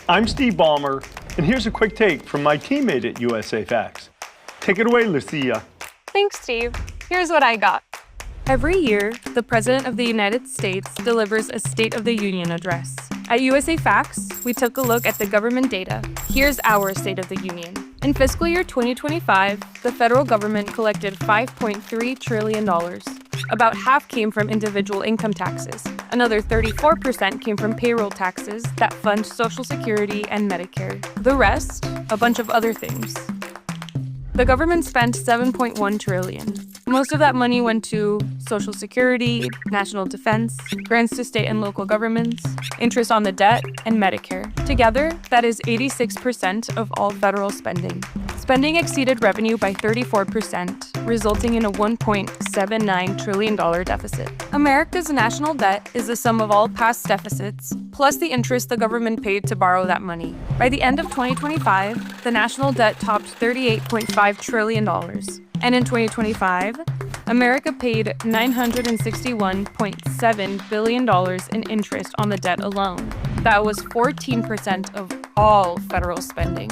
I'm Steve Ballmer, and here's a quick take from my teammate at USAFacts. Take it away, Lucia. Thanks, Steve. Here's what I got. Every year, the President of the United States delivers a State of the Union address. At USAFacts, we took a look at the government data. Here's our State of the Union. In fiscal year 2025, the federal government collected $5.3 trillion. About half came from individual income taxes. Another 34% came from payroll taxes that fund Social Security and Medicare. The rest, a bunch of other things. The government spent $7.1 trillion. Most of that money went to Social Security, national defense, grants to state and local governments, interest on the debt, and Medicare. Together, that is 86% of all federal spending. Spending exceeded revenue by 34%, resulting in a $1.79 trillion deficit. America's national debt is the sum of all past deficits, plus the interest the government paid to borrow that money. By the end of 2025, the national debt topped $38.5 trillion. And in 2025, America paid $961.7 billion in interest on the debt alone. That was 14% of all federal spending.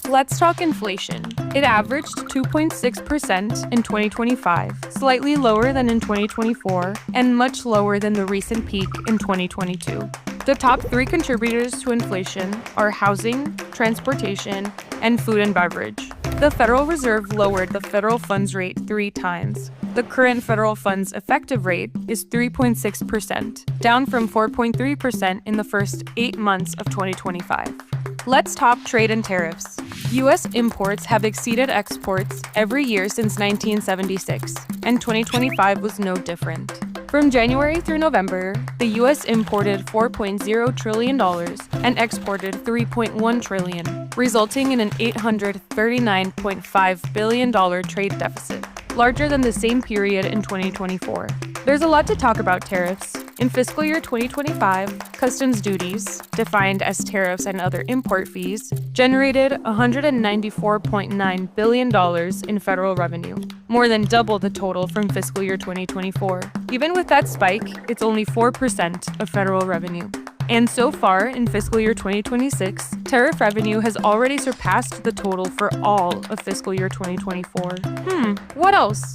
Let's talk inflation. It averaged 2.6% in 2025, slightly lower than in 2024, and much lower than the recent peak in 2022. The top three contributors to inflation are housing, transportation, and food and beverage. The Federal Reserve lowered the federal funds rate 3 times. The current federal funds effective rate is 3.6%, down from 4.3% in the first 8 months of 2025. Let's talk trade and tariffs. U.S. imports have exceeded exports every year since 1976, and 2025 was no different. From January through November, the U.S. imported $4.0 trillion and exported $3.1 trillion, resulting in an $839.5 billion trade deficit, larger than the same period in 2024. There's a lot to talk about tariffs. In fiscal year 2025, customs duties, defined as tariffs and other import fees, generated $194.9 billion in federal revenue, more than double the total from fiscal year 2024. Even with that spike, it's only 4% of federal revenue. And so far, in fiscal year 2026, tariff revenue has already surpassed the total for all of fiscal year 2024. What else?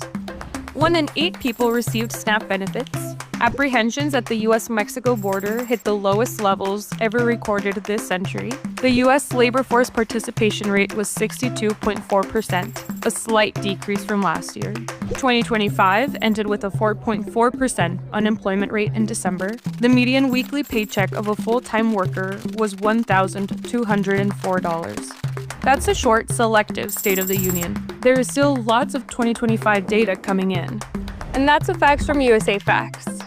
1 in 8 people received SNAP benefits. Apprehensions at the U.S.-Mexico border hit the lowest levels ever recorded this century. The U.S. labor force participation rate was 62.4%, a slight decrease from last year. 2025 ended with a 4.4% unemployment rate in December. The median weekly paycheck of a full-time worker was $1,204. That's a short, selective State of the Union. There is still lots of 2025 data coming in. And that's the facts from USAFacts.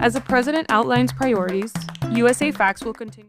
As the President outlines priorities, USAFacts will continue